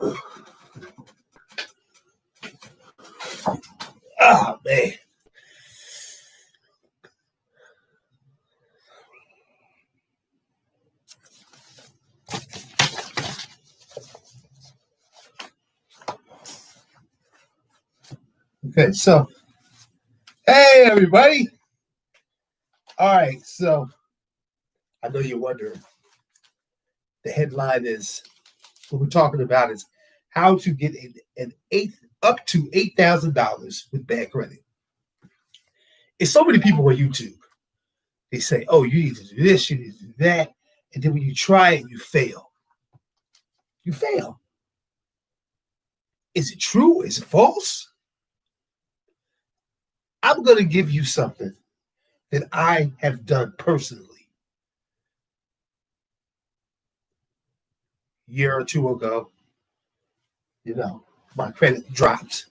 Oh, man. Okay, so, hey, everybody. All right, so I know you're wondering. The headline is, what we're talking about is how to get up to $8,000 with bad credit. It's so many people on YouTube. They say, oh, you need to do this, you need to do that. And then when you try it, you fail. You fail. Is it true? Is it false? I'm going to give you something that I have done personally. A year or two ago, my credit dropped.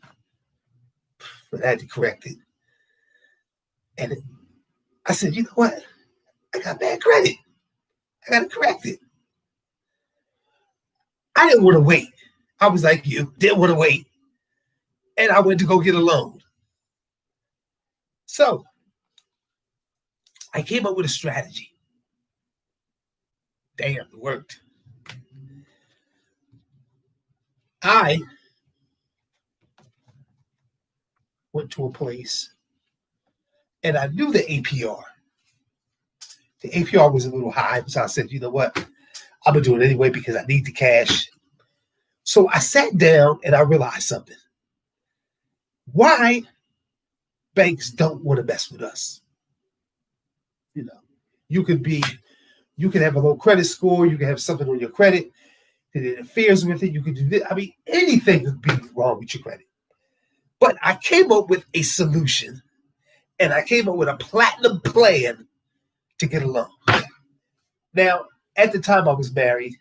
But I had to correct it. And I said, you know what? I got bad credit. I got to correct it. I didn't want to wait. I was like you, didn't want to wait. And I went to go get a loan. So I came up with a strategy. Damn, it worked. I went to a place and I knew the APR. The APR was a little high, so I said, you know what? I'm going to do it anyway because I need the cash. So I sat down and I realized something. Why banks don't want to mess with us? You can have a low credit score. You can have something on your credit that interferes with it. You can do this. I mean, anything could be wrong with your credit. But I came up with a solution, and I came up with a platinum plan to get a loan. Now, at the time I was married,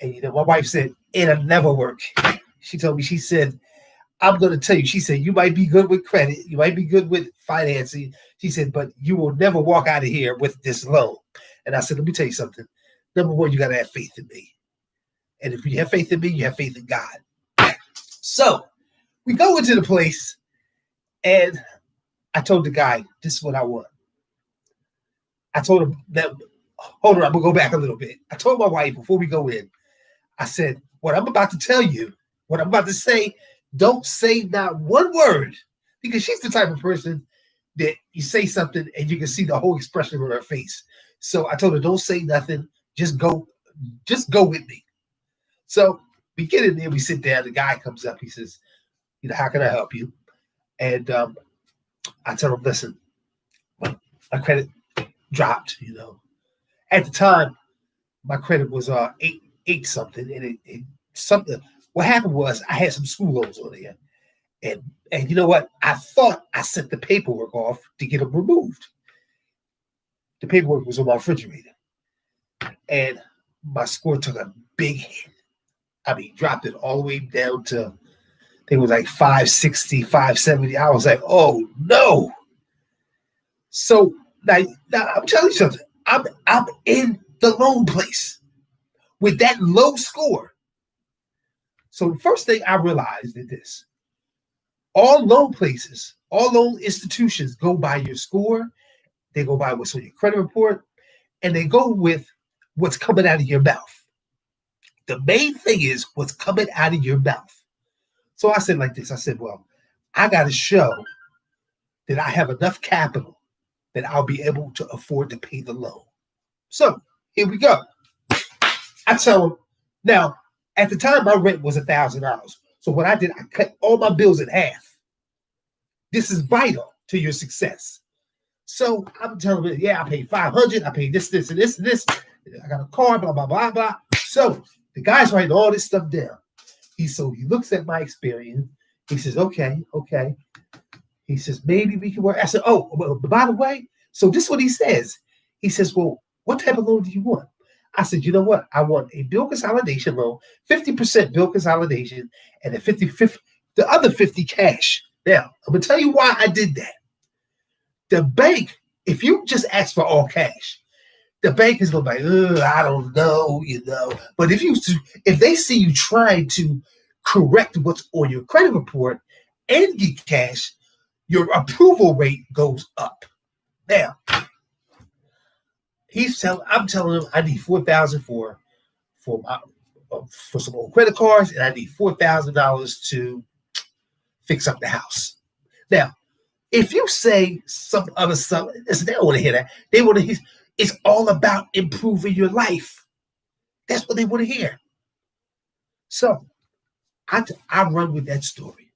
and my wife said, it'll never work. She told me, she said, I'm going to tell you, she said, you might be good with credit, you might be good with financing. She said, but you will never walk out of here with this loan. And I said, let me tell you something. Number one, you got to have faith in me. And if you have faith in me, you have faith in God. So we go into the place, and I told the guy, this is what I want. I told him that, hold on, I'm going to go back a little bit. I told my wife before we go in, I said, what I'm about to tell you, what I'm about to say, don't say not one word, because she's the type of person that you say something and you can see the whole expression on her face. So I told her, don't say nothing. Just go with me. So we get in there, we sit down. The guy comes up. He says, how can I help you? And I tell him, listen, my credit dropped, At the time, my credit was eight something, and it something. What happened was I had some school loans on there, and you know what? I thought I sent the paperwork off to get them removed. The paperwork was on my refrigerator, and my score took a big hit. I mean, dropped it all the way down to, I think it was like 560, 570. I was like, oh no. So now I'm telling you something. I'm in the loan place with that low score. So the first thing I realized is this. All loan places, all loan institutions go by your score. They go by what's on your credit report, and they go with what's coming out of your mouth. The main thing is what's coming out of your mouth. So I said like this. I said, well, I got to show that I have enough capital that I'll be able to afford to pay the loan. So here we go. I tell them, now, at the time, my rent was $1,000. So what I did, I cut all my bills in half. This is vital to your success. So I'm telling them, yeah, I paid $500. I paid this, and this, and this. I got a car, blah, blah, blah, blah. So the guy's writing all this stuff down. He looks at my experience. He says, okay. He says, maybe we can work. I said, oh, well, by the way, so this is what he says. He says, well, what type of loan do you want? I said, you know what? I want a bill consolidation loan, 50% bill consolidation, and the other 50 cash. Now, I'm going to tell you why I did that. The bank, if you just ask for all cash, the bank is going to be like, I don't know, But if they see you trying to correct what's on your credit report and get cash, your approval rate goes up. Now, I'm telling him I need $4,000 for some old credit cards, and I need $4,000 to fix up the house. Now, if you say some other stuff, they don't want to hear that. They want to hear it's all about improving your life. That's what they want to hear. So I run with that story.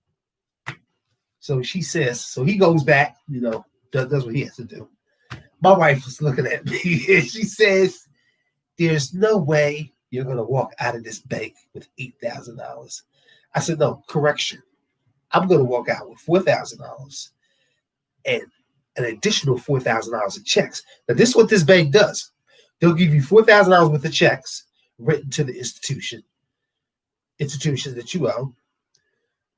So she says, so he goes back, does what he has to do. My wife was looking at me and she says, there's no way you're going to walk out of this bank with $8,000. I said, no, correction. I'm going to walk out with $4,000 and an additional $4,000 in checks. Now, this is what this bank does. They'll give you $4,000 worth of checks written to the institutions that you owe,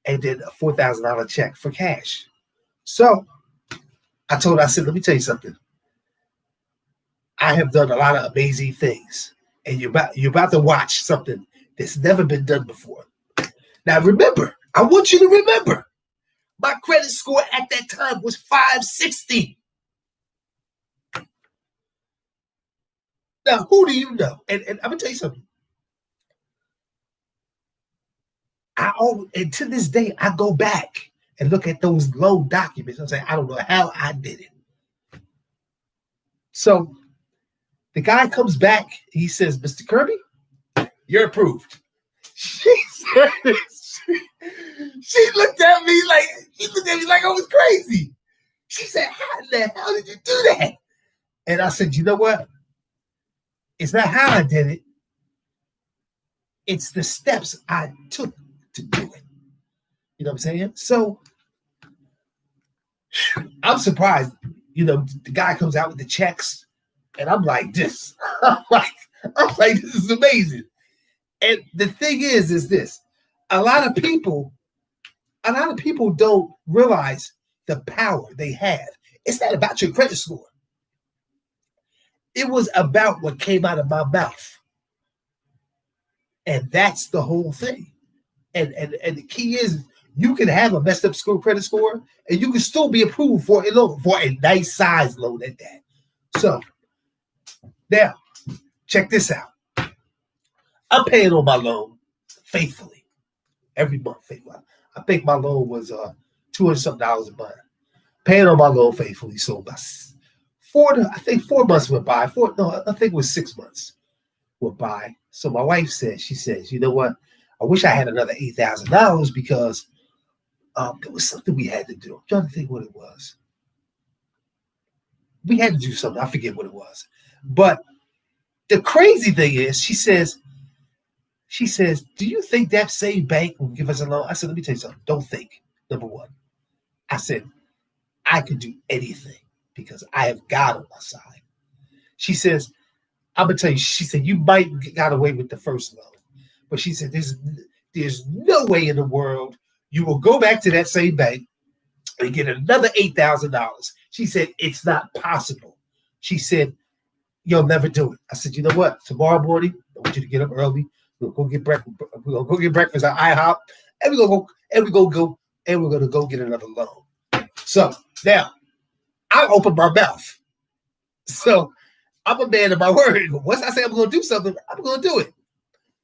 and then a $4,000 check for cash. So I said, let me tell you something. I have done a lot of amazing things, and you're about to watch something that's never been done before. Now, remember, I want you to remember, my credit score at that time was 560. Now, who do you know? And I'm going to tell you something. And to this day, I go back and look at those loan documents. I'm saying, I don't know how I did it. So the guy comes back. He says, Mr. Kirby, you're approved. She looked at me like I was crazy. She said, how the hell did you do that? And I said, you know what? It's not how I did it. It's the steps I took to do it. You know what I'm saying? So I'm surprised. The guy comes out with the checks, and I'm like this. I'm like, this is amazing. And the thing is this: a lot of people don't realize the power they have. It's not about your credit score. It was about what came out of my mouth. And that's the whole thing. And the key is you can have a messed up credit score and you can still be approved for a nice size loan at that. So now, check this out. I'm paying on my loan faithfully every month. I think my loan was $200-something a month. Paying on my loan faithfully. So about 4 months went by. I think it was 6 months went by. So my wife says, you know what? I wish I had another $8,000 because there was something we had to do. I'm trying to think what it was. We had to do something. I forget what it was. But the crazy thing is, she says, do you think that same bank will give us a loan? I said, let me tell you something. Don't think, number one. I said, I could do anything because I have God on my side. She says, I'm going to tell you, she said, you might got away with the first loan. But she said, there's no way in the world you will go back to that same bank and get another $8,000. She said, it's not possible. She said, you'll never do it. I said, you know what? Tomorrow morning, I want you to get up early. We'll go get breakfast. We're gonna go get breakfast at IHOP, and we're gonna go get another loan. So now I open my mouth. So I'm a man of my word. Once I say I'm gonna do something, I'm gonna do it.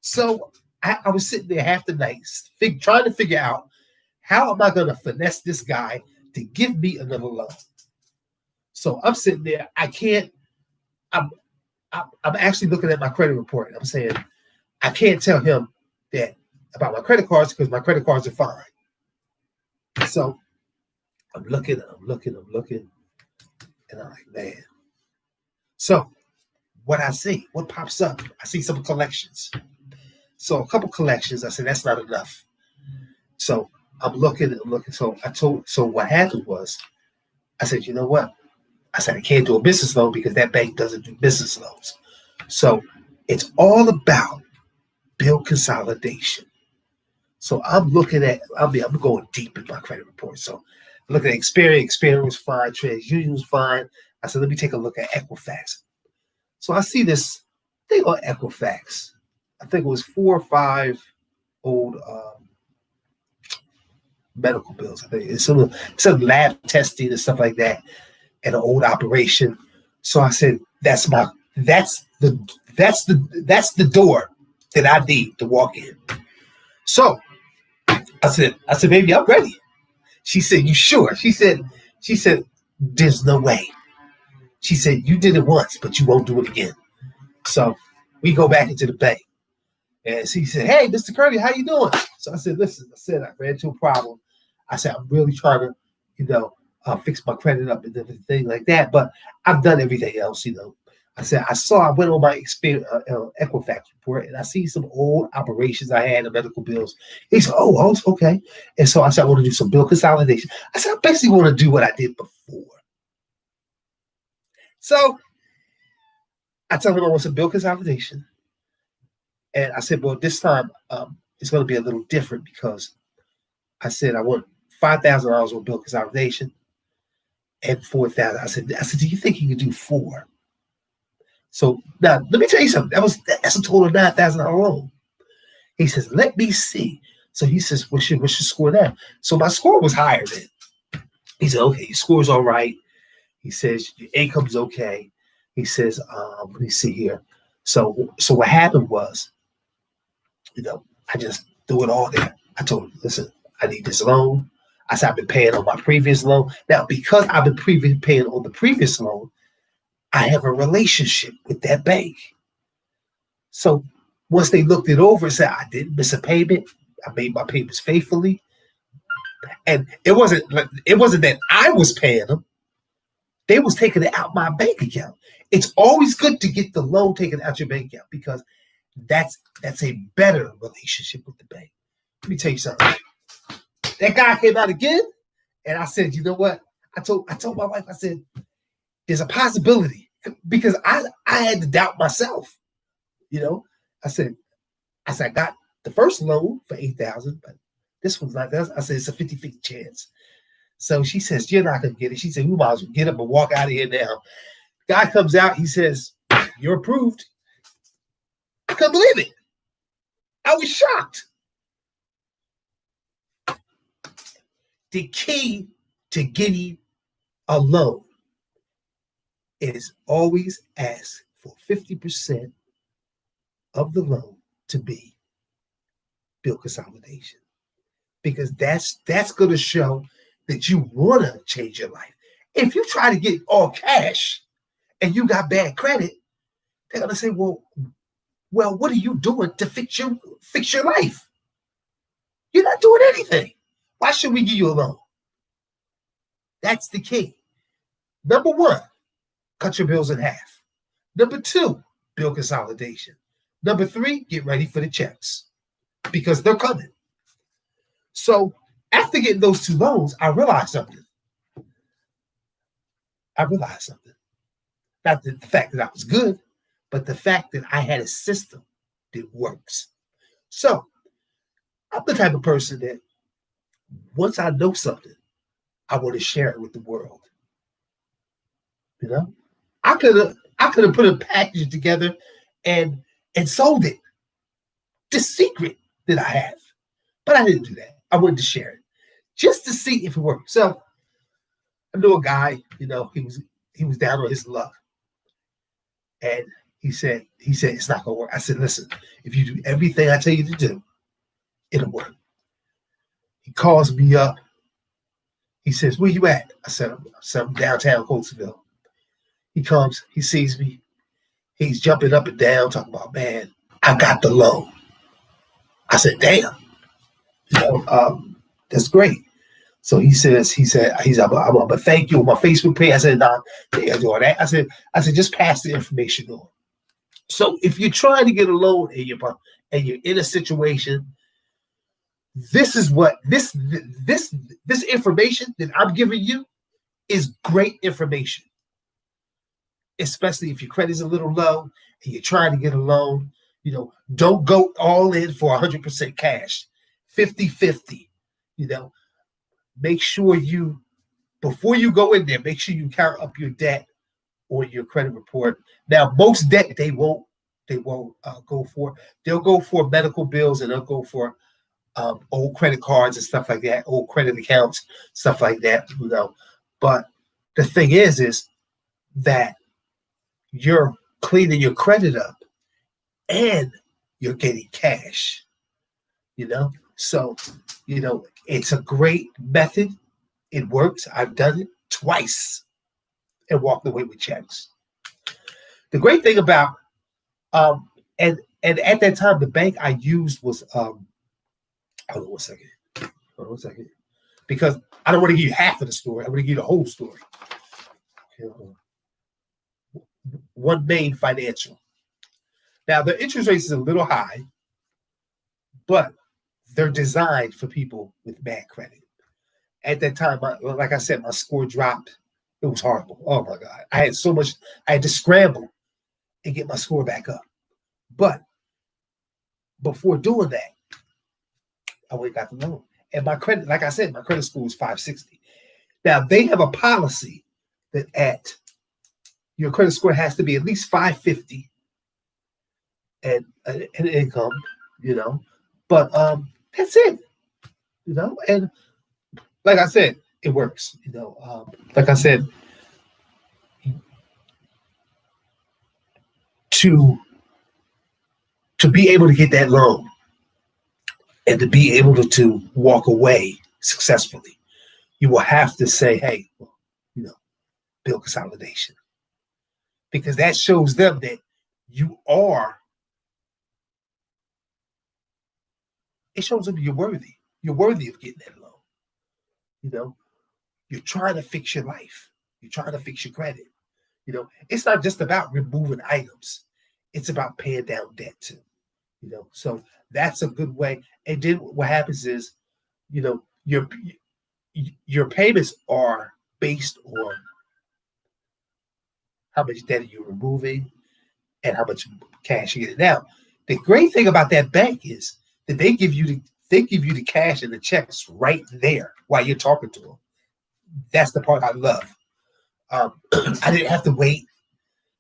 So I was sitting there half the night trying to figure out how am I gonna finesse this guy to give me another loan. So I'm sitting there. I'm actually looking at my credit report. And I'm saying, I can't tell him that about my credit cards because my credit cards are fine. So I'm looking, and I'm like, man. So what pops up? I see some collections. So a couple collections, I said, that's not enough. So I'm looking. So what happened was, I said, you know what? I said, I can't do a business loan because that bank doesn't do business loans. So it's all about bill consolidation. So I'm looking at, I'm going deep in my credit report. So I'm looking at Experian was fine, TransUnion was fine. I said, let me take a look at Equifax. So I see this thing on Equifax. I think it was 4 or 5 old medical bills. I think it's some lab testing and stuff like that, and an old operation. So I said, that's the door that I need to walk in. So I said, baby, I'm ready. She said, you sure? She said, there's no way. She said, you did it once, but you won't do it again. So we go back into the bank. And she said, hey, Mr. Curry, how you doing? So I said, listen, I ran into a problem. I said, I'm really trying to, fix my credit up and everything like that. But I've done everything else, I said, I went on my Equifax report, and I see some old operations I had and medical bills. He said, oh, okay. And so I said, I want to do some bill consolidation. I said, I basically want to do what I did before. So I told him I want some bill consolidation. And I said, well, this time it's going to be a little different because I said I want $5,000 on bill consolidation and $4,000. I said, do you think you could do 4? So now let me tell you something. That's a total of $9,000 loan. He says, let me see. So he says, what's your score now? So my score was higher then. He said, okay, your score's all right. He says, your income's okay. He says, let me see here. So what happened was, I just threw it all there. I told him, listen, I need this loan. I said, I've been paying on my previous loan. Now, because I've been paying on the previous loan, I have a relationship with that bank. So once they looked it over and said, I didn't miss a payment, I made my payments faithfully. And it wasn't that I was paying them. They was taking it out my bank account. It's always good to get the loan taken out your bank account because that's a better relationship with the bank. Let me tell you something. That guy came out again, and I said, you know what? I told my wife, I said, there's a possibility because I had to doubt myself. I said, I got the first loan for $8,000, but this one's not that. I said, it's a 50-50 chance. So she says, you're not going to get it. She said, we might as well get up and walk out of here now. Guy comes out. He says, you're approved. I couldn't believe it. I was shocked. The key to getting a loan is always ask for 50% of the loan to be bill consolidation, because that's going to show that you want to change your life. If you try to get all cash and you got bad credit, they're going to say, well, what are you doing to fix your life? You're not doing anything. Why should we give you a loan? That's the key. Number 1, cut your bills in half. Number 2, bill consolidation. Number 3, get ready for the checks because they're coming. So after getting those 2 loans, I realized something. Not the fact that I was good, but the fact that I had a system that works. So I'm the type of person that once I know something, I want to share it with the world. I could have put a package together and sold it. The secret that I have. But I didn't do that. I wanted to share it just to see if it worked. So I knew a guy, he was down on his luck. And he said, it's not going to work. I said, listen, if you do everything I tell you to do, it'll work. He calls me up. He says, where you at? I said, I'm downtown Coatesville. He comes, he sees me. He's jumping up and down, talking about, man, I got the loan. I said, damn, that's great. So he said, I'm gonna thank you on my Facebook page. I said, nah, they ain't doing that. I said, just pass the information on. So if you're trying to get a loan and you're in a situation, this is what this information that I'm giving you is great information. Especially if your credit's a little low and you're trying to get a loan, don't go all in for 100% cash, 50-50, make sure before you go in there, make sure you count up your debt on your credit report. Now, most debt they won't go for. They'll go for medical bills and they'll go for old credit cards and stuff like that, old credit accounts, stuff like that. But the thing is that you're cleaning your credit up and you're getting cash. So it's a great method. It works. I've done it twice and walked away with checks. The great thing about and at that time the bank I used was hold on one second. Because I don't want to give you half of the story. I want to give you the whole story. One Main Financial. Now the interest rate is a little high, but they're designed for people with bad credit. At that time, like I said, my score dropped. It was horrible. Oh my God. I had to scramble and get my score back up. But before doing that, I went and got the loan. And my credit, like I said, my credit score was 560. Now they have a policy that at your credit score has to be at least 550 and an income, But that's it, And like I said, it works, Like I said, to be able to get that loan and to be able to walk away successfully, you will have to say, hey, bill consolidation. Because that shows them that it shows them you're worthy. You're worthy of getting that loan. You're trying to fix your life. You're trying to fix your credit. It's not just about removing items. It's about paying down debt too. So that's a good way. And then what happens is, your payments are based on how much debt are you removing and how much cash you get. Now, the great thing about that bank is that they give you the cash and the checks right there while you're talking to them. That's the part I love. I didn't have to wait.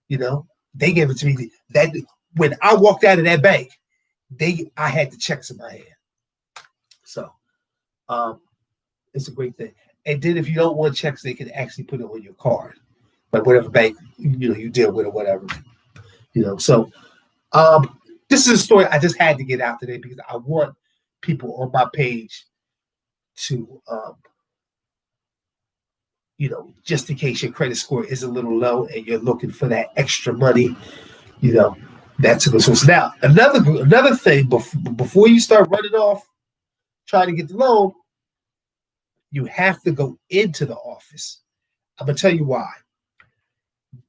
They gave it to me. That when I walked out of that bank, I had the checks in my hand. So, it's a great thing. And then if you don't want checks, they can actually put it on your card, like whatever bank you deal with or whatever. So this is a story I just had to get out today because I want people on my page to just in case your credit score is a little low and you're looking for that extra money, that's a good source. Now, another thing before you start running off trying to get the loan, you have to go into the office. I'm gonna tell you why.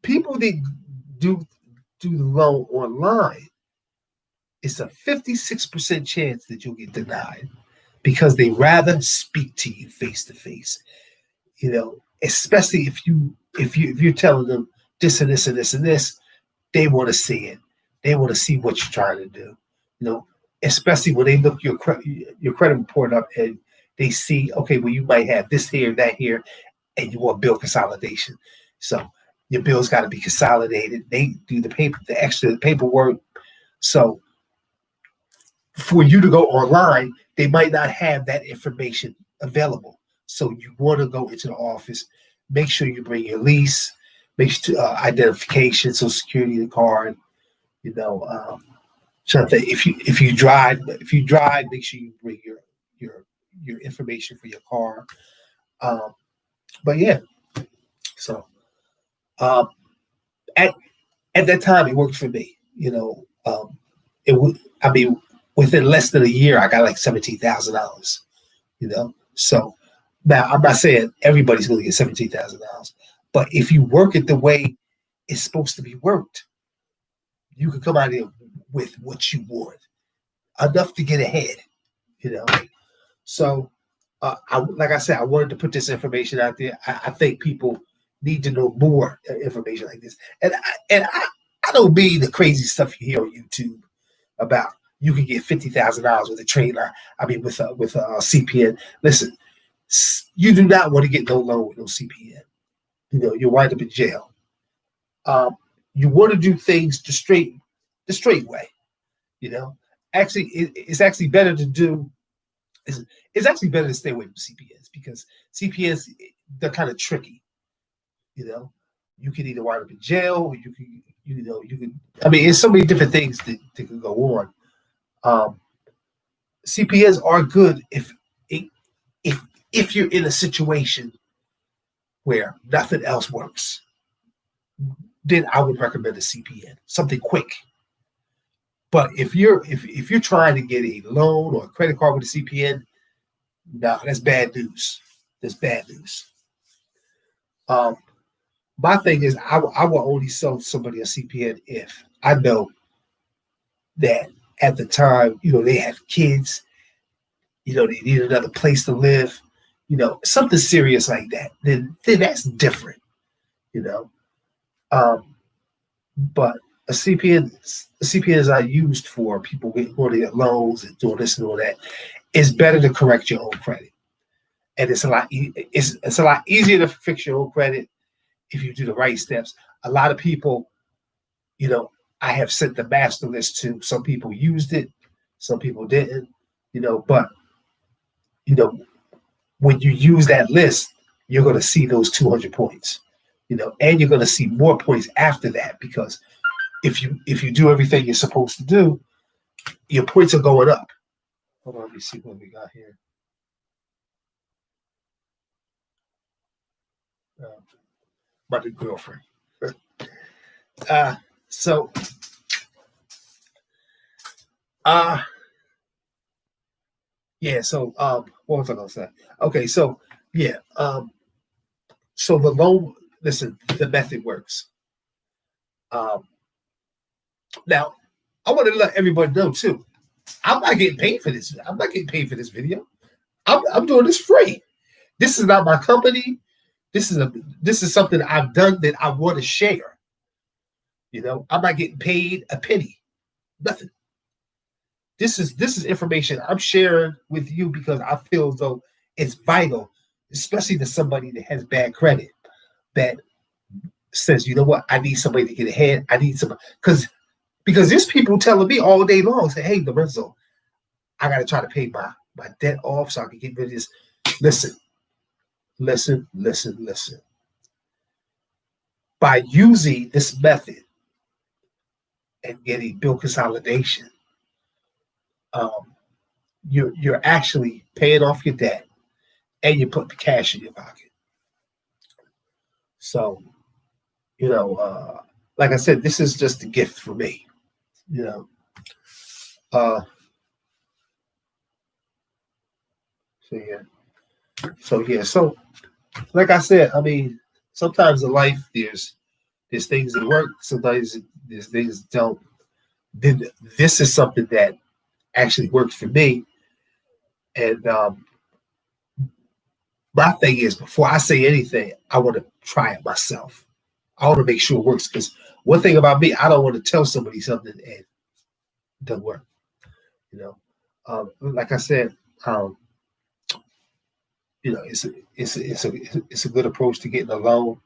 People that do the loan online, it's a 56% chance that you'll get denied because they rather speak to you face to face. Especially if you're telling them this and this and this and this, they want to see it. They want to see what you're trying to do. Especially when they look your credit report up and they see, okay, well, you might have this here, that here, and you want bill consolidation. So your bills got to be consolidated. They do the extra paperwork. So for you to go online, they might not have that information available. So you want to go into the office, make sure you bring your lease, make sure identification, Social Security card, something. If you drive, make sure you bring your information for your car. But yeah, so at that time it worked for me. It would. I mean, within less than a year, I got like $17,000. So now I'm not saying everybody's going to get $17,000, but if you work it the way it's supposed to be worked, you can come out of here with what you want, enough to get ahead. So, like I said, I wanted to put this information out there. I think people need to know more information like this, and I don't mean the crazy stuff you hear on YouTube about you can get $50,000 with a trailer. I mean, with a CPN. Listen, you do not want to get no loan with no CPN. You'll wind up in jail. You want to do things the straight way. You know, actually, it's actually better to do. It's actually better to stay away from CPS because CPS, they're kind of tricky. You know, you can either wind up in jail, or you can. I mean, there's so many different things that can go on. Um, CPS are good if if you're in a situation where nothing else works. Then I would recommend a CPN, something quick. But if you're trying to get a loan or a credit card with a CPN, no, that's bad news. That's bad news. Um, my thing is, I will only sell somebody a CPN if I know that at the time, they have kids, they need another place to live, something serious like that. Then that's different, you know. Um, but a CPN is not used for people going to get loans and doing this and all that. It's better to correct your own credit, and it's a lot easier to fix your own credit if you do the right steps. A lot of people, you know, I have sent the master list to. Some people used it, some people didn't, but you know, when you use that list, you're going to see those 200 points, and you're going to see more points after that because if you do everything you're supposed to do, your points are going up. Hold on, let me see what we got here. My new girlfriend. uh, so, uh, yeah. So, what was I gonna say? Okay, so yeah. So the loan. Listen, the method works. Um, Now, I want to let everybody know too. I'm not getting paid for this. I'm not getting paid for this video. I'm doing this free. This is not my company. This is something I've done that I want to share. I'm not getting paid a penny. Nothing. This is information I'm sharing with you because I feel as though it's vital, especially to somebody that has bad credit that says, you know what, I need somebody to get ahead. I need somebody because there's people telling me all day long, say, hey, Lorenzo, I got to try to pay my debt off so I can get rid of this. Listen. By using this method and getting bill consolidation, you're actually paying off your debt and you put the cash in your pocket. So, like I said, this is just a gift for me. You know, uh, so yeah. So like I said, I mean, sometimes in life there's things that work, sometimes there's things that don't. Then this is something that actually worked for me. And my thing is, before I say anything, I want to try it myself. I want to make sure it works because one thing about me, I don't want to tell somebody something and it doesn't work. You know, like I said, um, it's a good approach to getting a loan,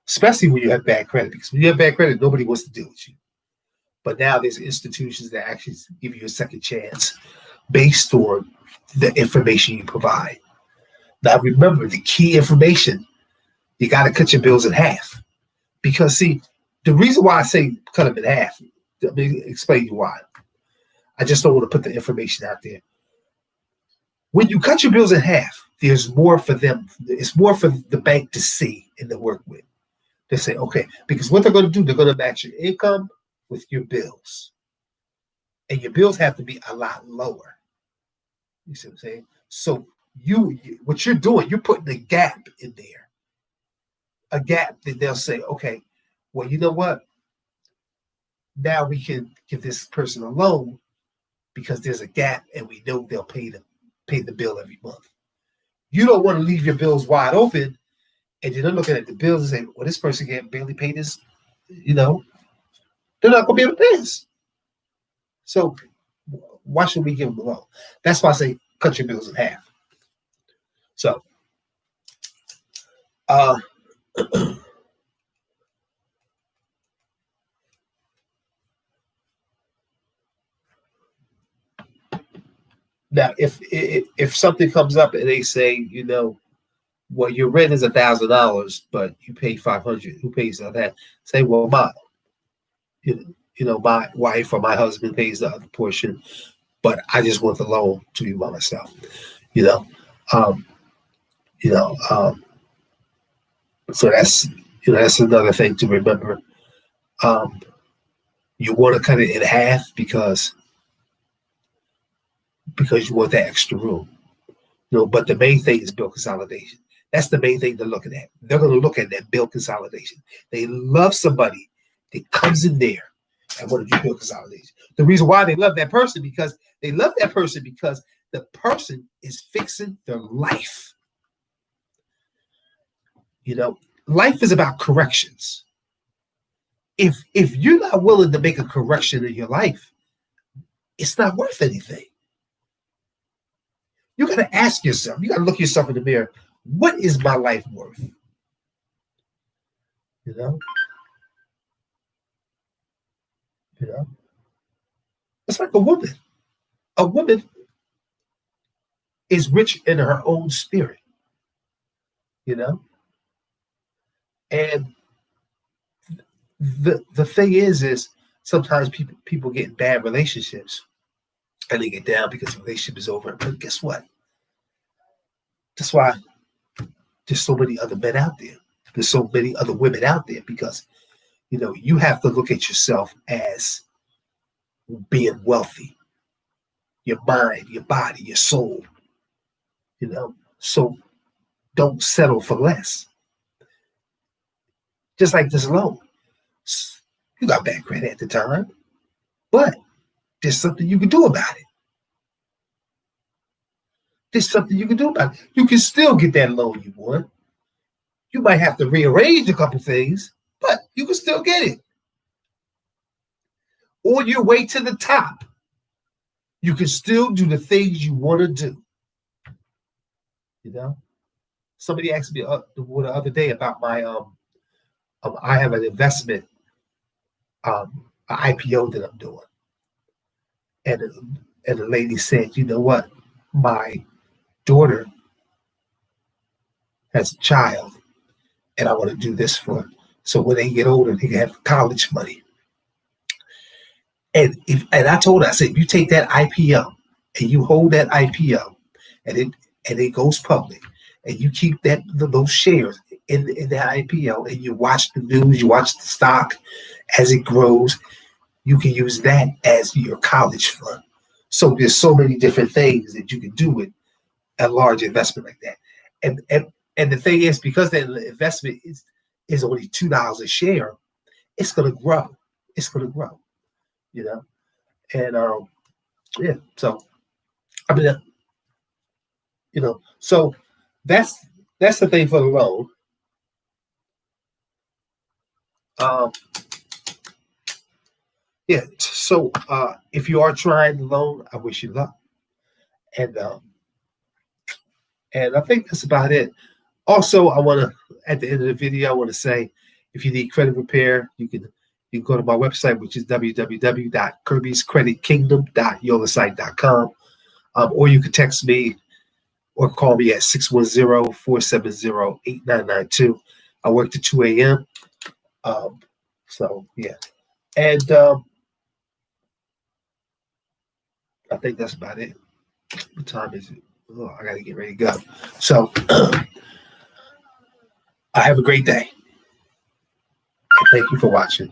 especially when you have bad credit. Because when you have bad credit, nobody wants to deal with you. But now there's institutions that actually give you a second chance based on the information you provide. Now remember the key information, you got to cut your bills in half. Because see, the reason why I say cut them in half, let me explain you why. I just don't want to put the information out there. When you cut your bills in half, there's more for them. It's more for the bank to see and to work with. They say, okay, because what they're going to do, they're going to match your income with your bills. And your bills have to be a lot lower. You see what I'm saying? So what you're doing, you're putting a gap in there. A gap that they'll say, okay, well, you know what? Now we can give this person a loan because there's a gap and we know they'll pay the bill every month. You don't want to leave your bills wide open and you're looking at the bills and say, well, this person can't barely pay this, they're not going to be able to pay this. So why should we give them a loan? That's why I say cut your bills in half. So, uh, Now, if something comes up and they say, well, your rent is $1,000, but you pay 500. Who pays on that? Say, well, my wife or my husband pays the other portion, but I just want the loan to be by myself. You know, um, you know. So that's another thing to remember. Um, you want to cut it in half because you want that extra room. But the main thing is bill consolidation. That's the main thing they're looking at. They're going to look at that bill consolidation. They love somebody that comes in there and want to do bill consolidation. The reason why they love that person because the person is fixing their life. Life is about corrections. If you're not willing to make a correction in your life, it's not worth anything. You got to ask yourself, you got to look yourself in the mirror. What is my life worth? You know? It's like a woman. A woman is rich in her own spirit, And the thing is sometimes people get in bad relationships and they get down because the relationship is over. But guess what? That's why there's so many other men out there. There's so many other women out there because, you have to look at yourself as being wealthy. Your mind, your body, your soul, So don't settle for less. Just like this loan. You got bad credit at the time, but there's something you can do about it. You can still get that loan you want. You might have to rearrange a couple things, but you can still get it. On your way to the top, you can still do the things you want to do. Somebody asked me the other day about my I have an investment, an IPO that I'm doing, and the lady said, you know what, my daughter has a child, and I want to do this for her. So when they get older, they can have college money. And I told her, I said, if you take that IPO and you hold that IPO, and it goes public, and you keep those shares in the IPO, and you watch the news, you watch the stock as it grows, you can use that as your college fund. So there's so many different things that you can do with a large investment like that. And the thing is, because that investment is only $2 a share, it's going to grow. It's going to grow, And yeah, so I mean, so that's the thing for the loan. Yeah. So if you are trying the loan, I wish you luck. And I think that's about it. Also, I want to, at the end of the video, I want to say, if you need credit repair, you can go to my website, which is www.kirbyscreditkingdom.yolasite.com, or you can text me or call me at 610-470-8992. I work till 2 a.m. So yeah, and I think that's about it. What time is it? Oh, I gotta get ready to go. So I have a great day. Thank you for watching.